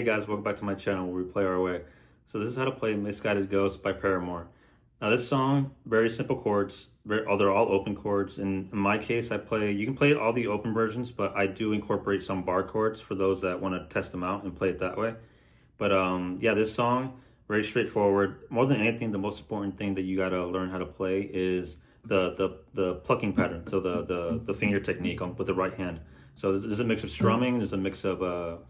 Hey guys, welcome back to my channel where we play our way. So this is how to play Misguided Ghosts by Paramore. Now this song, very simple chords, they're all open chords. And in my case, you can play all the open versions, but I do incorporate some bar chords for those that want to test them out and play it that way. But yeah, this song, very straightforward. More than anything, the most important thing that you gotta learn how to play is the plucking pattern. So the finger technique with the right hand. So there's a mix of strumming, there's a mix of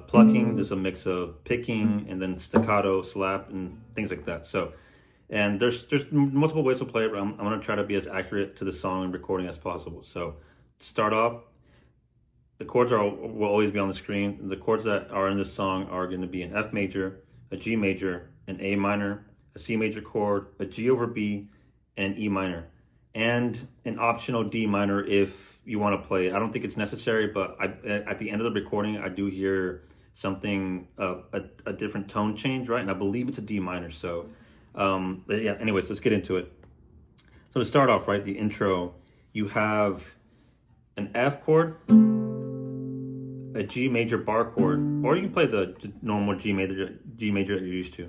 plucking, there's a mix of picking, and then staccato, slap, and things like that. So, and there's multiple ways to play it, but I'm gonna try to be as accurate to the song and recording as possible. So, to start off, the chords will always be on the screen. The chords that are in this song are going to be an F major, a G major, an A minor, a C major chord, a G over B, and E minor, and an optional D minor if you want to play. I don't think it's necessary, but at the end of the recording, I do hear something, a different tone change, right? And I believe it's a D minor. So, but yeah, anyways, let's get into it. So to start off, right, the intro, you have an F chord, a G major bar chord, or you can play the normal G major that you're used to.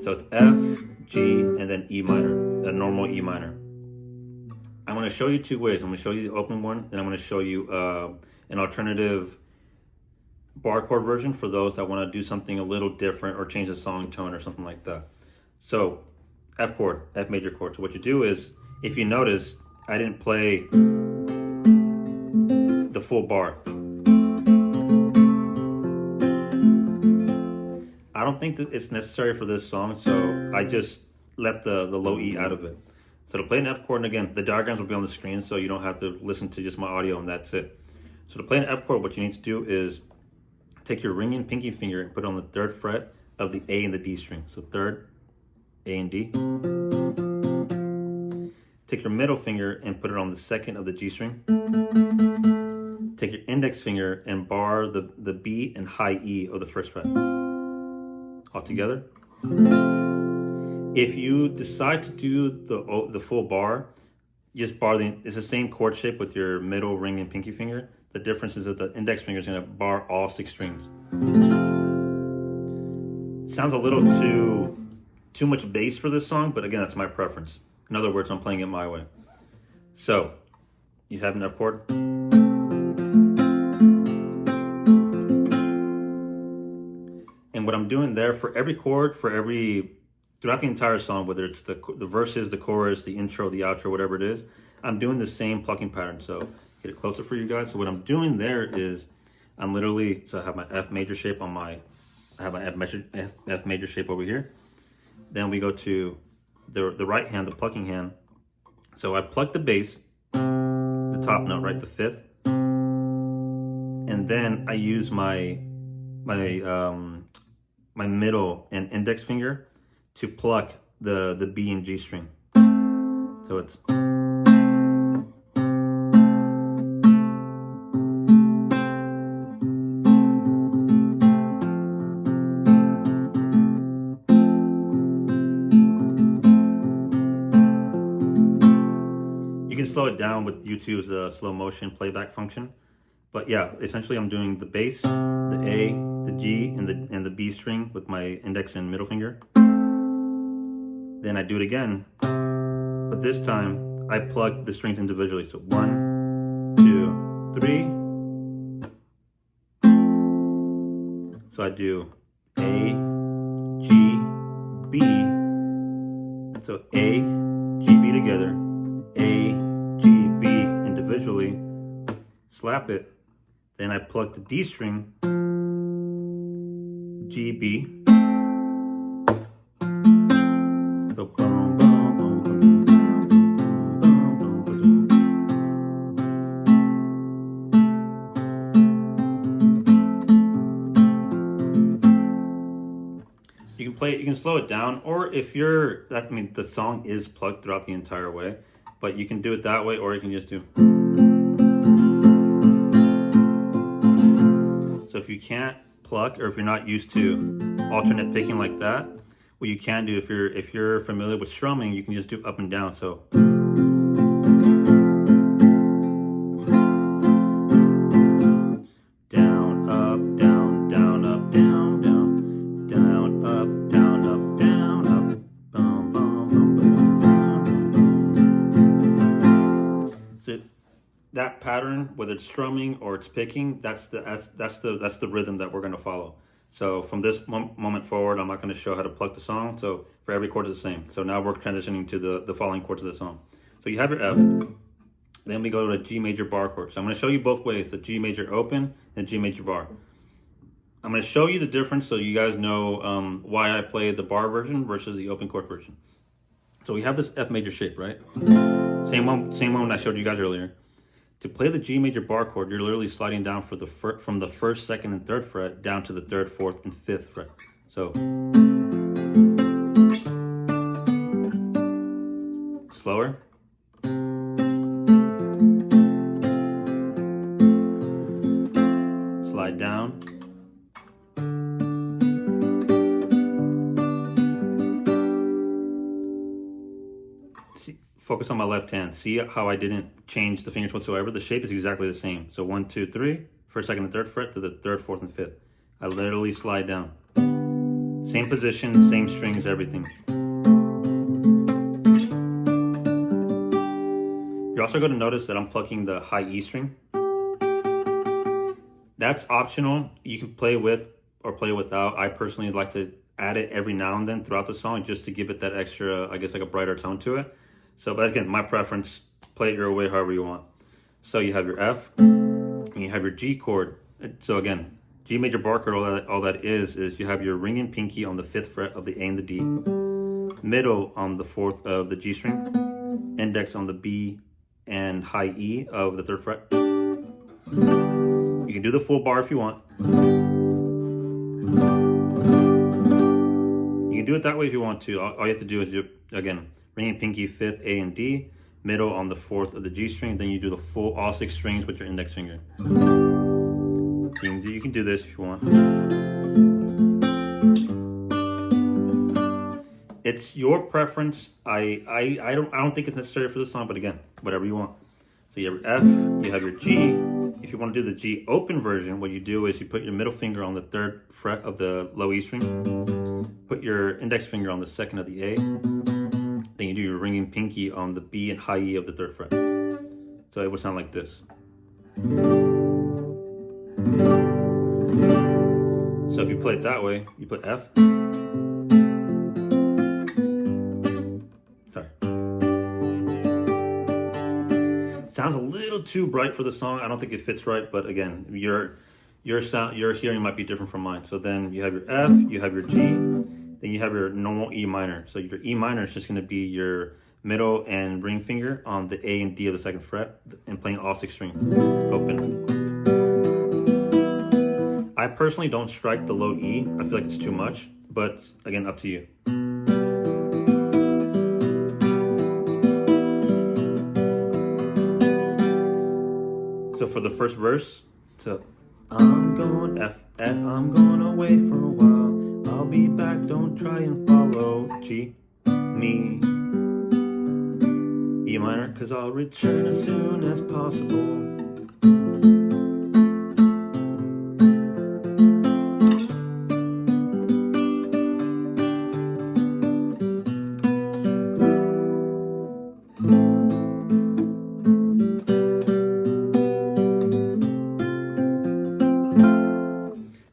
So it's F, G, and then E minor, a normal E minor. I'm going to show you two ways. I'm going to show you the open one, and I'm going to show you an alternative bar chord version for those that want to do something a little different or change the song tone or something like that. So F chord, F major chord. So what you do is, if you notice, I didn't play the full bar. I don't think that it's necessary for this song, so I just left the low E out of it. So to play an F chord, and again, the diagrams will be on the screen, so you don't have to listen to just my audio and that's it. So to play an F chord, what you need to do is take your ring and pinky finger and put it on the 3rd fret of the A and the D string. So 3rd, A and D. Take your middle finger and put it on the 2nd of the G string. Take your index finger and bar the B and high E of the 1st fret. All together. If you decide to do the full bar, just bar it's the same chord shape with your middle ring and pinky finger. The difference is that the index finger is going to bar all 6 strings. It sounds a little too much bass for this song, but again, that's my preference. In other words, I'm playing it my way. So, you have an F chord. And what I'm doing there for every chord, throughout the entire song, whether it's the verses, the chorus, the intro, the outro, whatever it is, I'm doing the same plucking pattern. So get it closer for you guys. So what I'm doing there is so I have my F major shape I have my F major shape over here. Then we go to the right hand, the plucking hand. So I pluck the bass, the top note, right, the 5th. And then I use my middle and index finger to pluck the B and G string. So it's you can slow it down with YouTube's slow motion playback function. But yeah, essentially I'm doing the bass, the A, the G, and the B string with my index and middle finger. Then I do it again, but this time I plug the strings individually. So 1, 2, 3. So I do A, G, B. So A, G, B together, A, G, B individually. Slap it. Then I plug the D string, G, B. So boom, boom, boom, boom, boom, boom, boom, boom. You can play it, you can slow it down, or if the song is plugged throughout the entire way, but you can do it that way, or you can just do. So if you can't pluck, or if you're not used to alternate picking like that, what you can do, if you're familiar with strumming, you can just do up and down. So down, up, down, down, pattern, whether it's strumming or it's picking, that's the rhythm that we're going to follow. So from this moment forward, I'm not going to show how to pluck the song. So for every chord, it's the same. So now we're transitioning to the following chords of the song. So you have your F, then we go to a G major bar chord. So I'm going to show you both ways, the G major open and G major bar. I'm going to show you the difference so you guys know why I play the bar version versus the open chord version. So we have this F major shape, right? Same one I showed you guys earlier. To play the G major bar chord, you're literally sliding down from the first, second, and third fret down to the third, fourth, and fifth fret. So slower. Slide down. Focus on my left hand. See how I didn't change the fingers whatsoever? The shape is exactly the same. So 1, 2, 3, first, second, and third fret to the third, fourth, and fifth. I literally slide down. Same position, same strings, everything. You're also going to notice that I'm plucking the high E string. That's optional. You can play with or play without. I personally like to add it every now and then throughout the song just to give it that extra, I guess, like a brighter tone to it. So, but again, my preference, play it your way however you want. So you have your F, and you have your G chord. So again, G major bar chord, all that is you have your ring and pinky on the 5th fret of the A and the D, middle on the 4th of the G string, index on the B and high E of the 3rd fret. You can do the full bar if you want. You can do it that way if you want to. All you have to do is, again, ring and pinky 5th, A and D, middle on the 4th of the G string, then you do the full all 6 strings with your index finger. You can do this if you want. It's your preference. I don't think it's necessary for this song, but again, whatever you want. So you have your F, you have your G. If you want to do the G open version, what you do is you put your middle finger on the 3rd fret of the low E string, put your index finger on the 2nd of the A, then you do your ring and pinky on the B and high E of the 3rd fret. So it would sound like this. So if you play it that way, you put F. Sorry. It sounds a little too bright for the song. I don't think it fits right, but again, your hearing might be different from mine. So then you have your F, you have your G, then you have your normal E minor. So your E minor is just going to be your middle and ring finger on the A and D of the 2nd fret and playing all 6 strings open. I personally don't strike the low E. I feel like it's too much, but again, up to you. So for the first verse, so I'm going F, I'm going away for a while. I'll be back, don't try and follow. G, me, E minor, 'cause I'll return as soon as possible.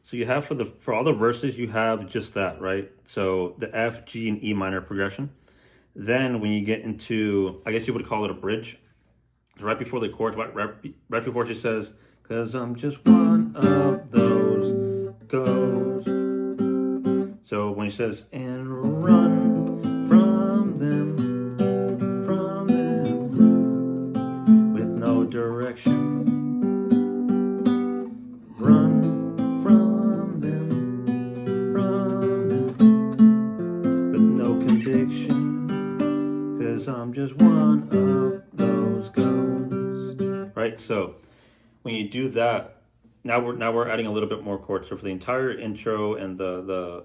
So you have for all the verses, you have just that, right? So the F, G, and E minor progression. Then when you get into, I guess you would call it a bridge. It's right before the chorus, right before she says, 'cause I'm just one of those goes. So when she says, and run from them, with no direction. Run from them, with no conviction. 'Cause I'm just one of those ghosts. Right? So when you do that, now we're adding a little bit more chords. So for the entire intro and the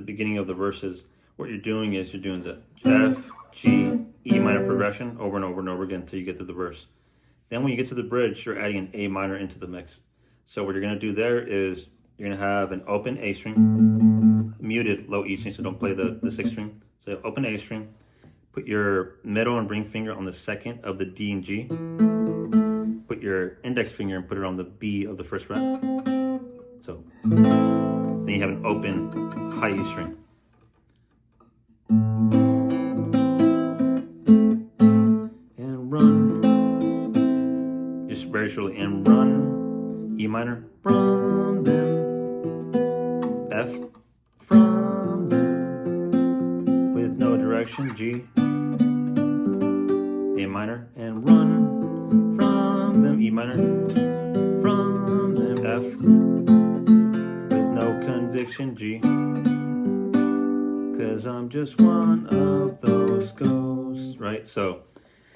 beginning of the verses, what you're doing is you're doing the F, G, E minor progression over and over and over again until you get to the verse. Then when you get to the bridge, you're adding an A minor into the mix. So what you're gonna do there is you're gonna have an open A string, muted low E string, so don't play the 6th string. So open A string. Put your middle and ring finger on the 2nd of the D and G. Put your index finger and put it on the B of the first fret. So then you have an open high E string. And run. Just very shortly. And run. E minor. From them. F. From them. With no direction. G. A minor. And run. From them. E minor. From them. F. With no conviction. G. 'Cause I'm just one of those ghosts. Right? So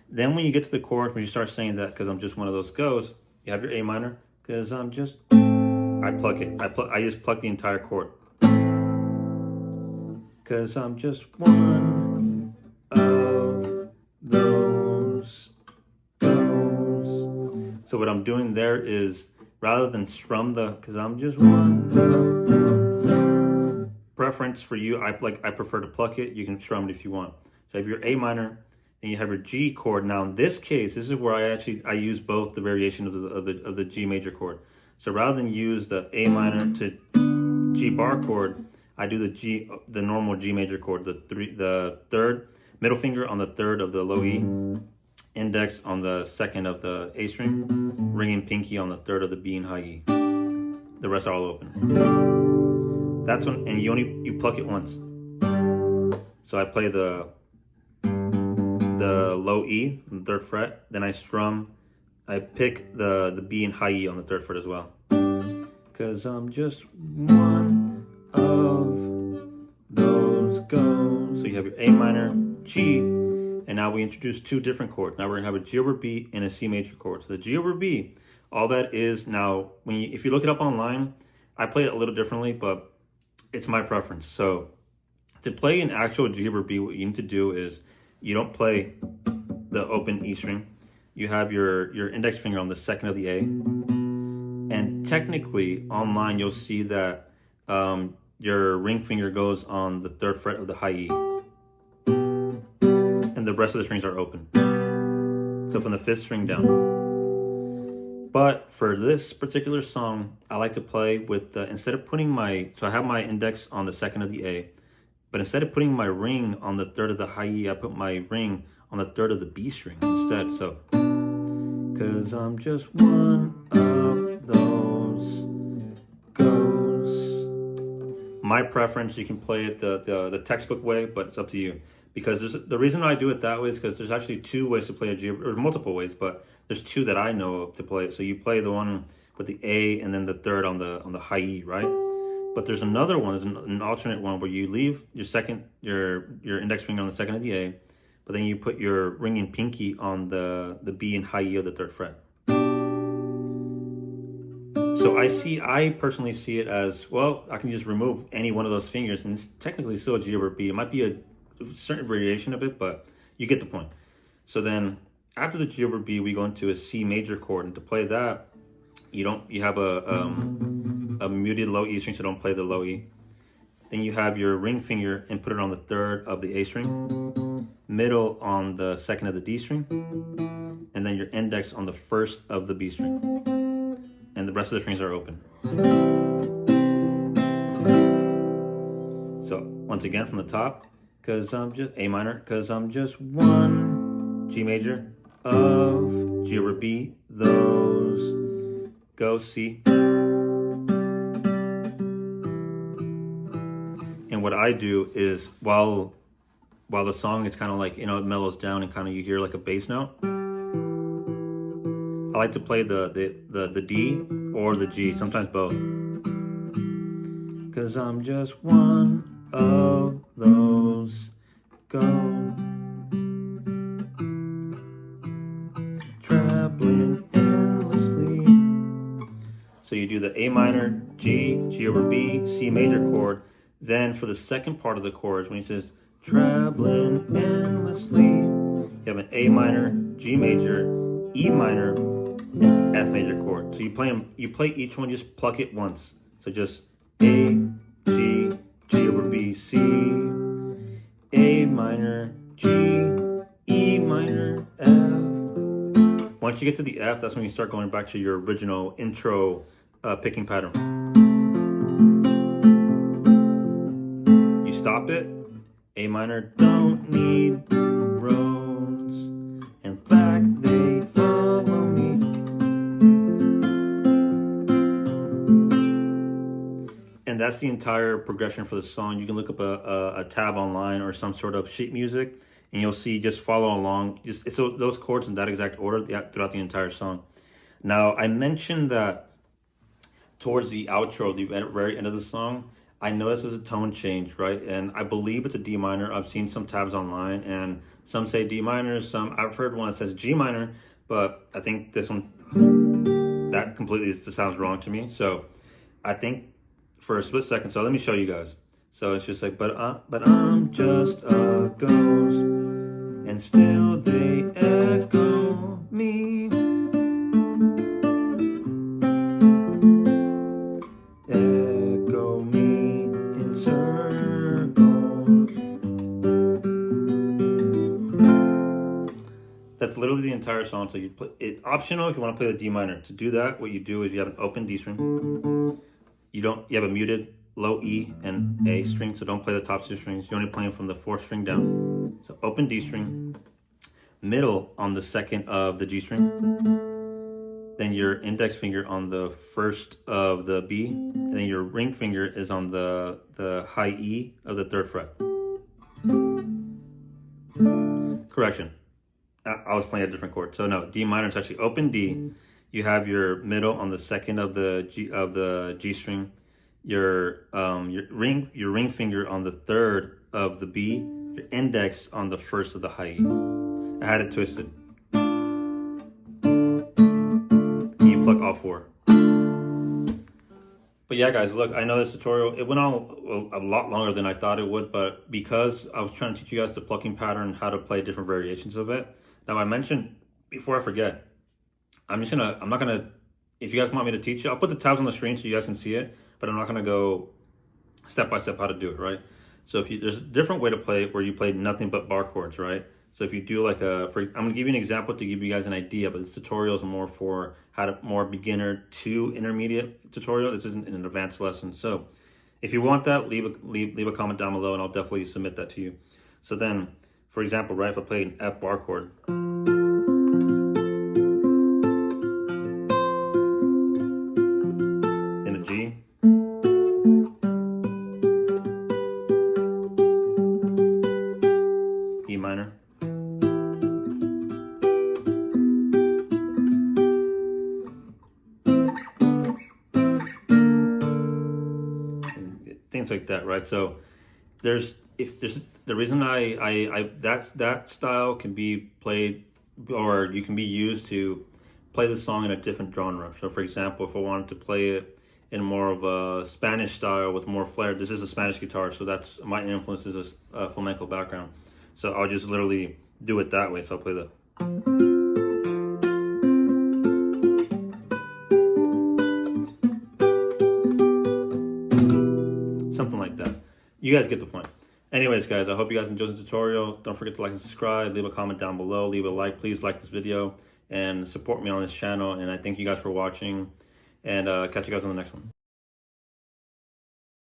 then when you get to the chord, when you start saying that, 'cause I'm just one of those ghosts, you have your A minor. 'Cause I'm just, I pluck it. I just pluck the entire chord. 'Cause I'm just one of those ghosts. So what I'm doing there is, rather than strum the, 'cause I'm just one of those. Preference for you, I prefer to pluck it. You can strum it if you want. So you have your A minor, and you have your G chord. Now in this case, this is where I use both the variation of the G major chord. So rather than use the A minor to G bar chord, I do the normal G major chord, the third, middle finger on the third of the low E, index on the second of the A string, ring and pinky on the third of the B and high E. The rest are all open. That's when, and you pluck it once. So I play the low E on the third fret, then I pick the B and high E on the third fret as well. 'Cause I'm just one of those ghosts. So you have your A minor, G, and now we introduce two different chords. Now we're gonna have a G over B and a C major chord. So the G over B, all that is now, if you look it up online, I play it a little differently, but it's my preference. So to play an actual G over B, what you need to do is, you don't play the open E string. You have your index finger on the second of the A. And technically, online, you'll see that your ring finger goes on the third fret of the high E. And the rest of the strings are open. So from the fifth string down. But for this particular song, I like to play with instead of putting so I have my index on the second of the A. But instead of putting my ring on the third of the high E, I put my ring on the third of the B string instead. So, 'cause I'm just one of those ghosts. My preference, you can play it the textbook way, but it's up to you. Because the reason I do it that way is because there's actually two ways to play a G, or multiple ways, but there's two that I know of to play it. So you play the one with the A and then the third on the high E, right? But there's another one, there's an alternate one where you leave your index finger on the second of the A, but then you put your ring and pinky on the B and high E of the third fret. So I personally see it as, well, I can just remove any one of those fingers and it's technically still a G over B. It might be a certain variation of it, but you get the point. So then after the G over B, we go into a C major chord, and to play that, you have a muted low E string, so don't play the low E. Then you have your ring finger and put it on the third of the A string, middle on the second of the D string, and then your index on the first of the B string. And the rest of the strings are open. So once again from the top, 'cause I'm just A minor, 'cause I'm just one G major of G over B, those go C. And what I do is while the song is kind of like, it mellows down and kind of you hear like a bass note, I like to play the D or the G, sometimes both. 'Cause I'm just one of those ghosts traveling endlessly. So you do the A minor, G, G over B, C major chord. Then for the second part of the chorus, when he says traveling endlessly, you have an A minor, G major, E minor, and F major chord. So you play each one, just pluck it once. So just A, G, G over B, C, A minor, G, E minor, F. Once you get to the F, that's when you start going back to your original intro picking pattern. You stop it, A minor, don't need roads. In fact, they follow me. And that's the entire progression for the song. You can look up a tab online or some sort of sheet music, and you'll see, just follow along. It's those chords in that exact order throughout the entire song. Now, I mentioned that towards the outro, the very end of the song, I noticed there's a tone change, right? And I believe it's a D minor. I've seen some tabs online, and some say D minor, I've heard one that says G minor, but I think this one, that completely sounds wrong to me. So I think for a split second, so let me show you guys. So it's just like, but I'm just a ghost, and still they echo me. Echo me in circles. That's literally the entire song. So you play, it's optional if you want to play the D minor. To do that, what you do is you have an open D string. You have a muted low E and A string, so don't play the top 2 strings. You're only playing from the 4th string down. So open D string, middle on the 2nd of the G string, then your index finger on the 1st of the B, and then your ring finger is on the high E of the 3rd fret. Correction, I was playing a different chord. So no, D minor is actually open D. You have your middle on the 2nd of the G string, your ring finger on the 3rd of the B, your index on the 1st of the high E. I had it twisted. And you pluck all 4. But yeah, guys, look, I know this tutorial, it went on a lot longer than I thought it would, but because I was trying to teach you guys the plucking pattern, how to play different variations of it. Now, I mentioned, before I forget, I'm not gonna, if you guys want me to teach you, I'll put the tabs on the screen so you guys can see it, but I'm not gonna go step by step how to do it, right? So there's a different way to play it where you play nothing but bar chords, right? So if you do like I'm gonna give you an example to give you guys an idea, but this tutorial is more for more beginner to intermediate tutorial. This isn't an advanced lesson. So if you want that, leave a comment down below and I'll definitely submit that to you. So then, for example, right, if I play an F bar chord, G, E minor, things like that, right? So the reason that style can be played, or you can be used to play the song in a different genre. So for example, if I wanted to play it in more of a Spanish style with more flair, this is a Spanish guitar, so that's my influence is a flamenco background. So I'll just literally do it that way. So I'll play the, something like that. You guys get the point. Anyways, guys, I hope you guys enjoyed the tutorial. Don't forget to like and subscribe, leave a comment down below, leave a like. Please like this video and support me on this channel. And I thank you guys for watching, and catch you guys on the next one.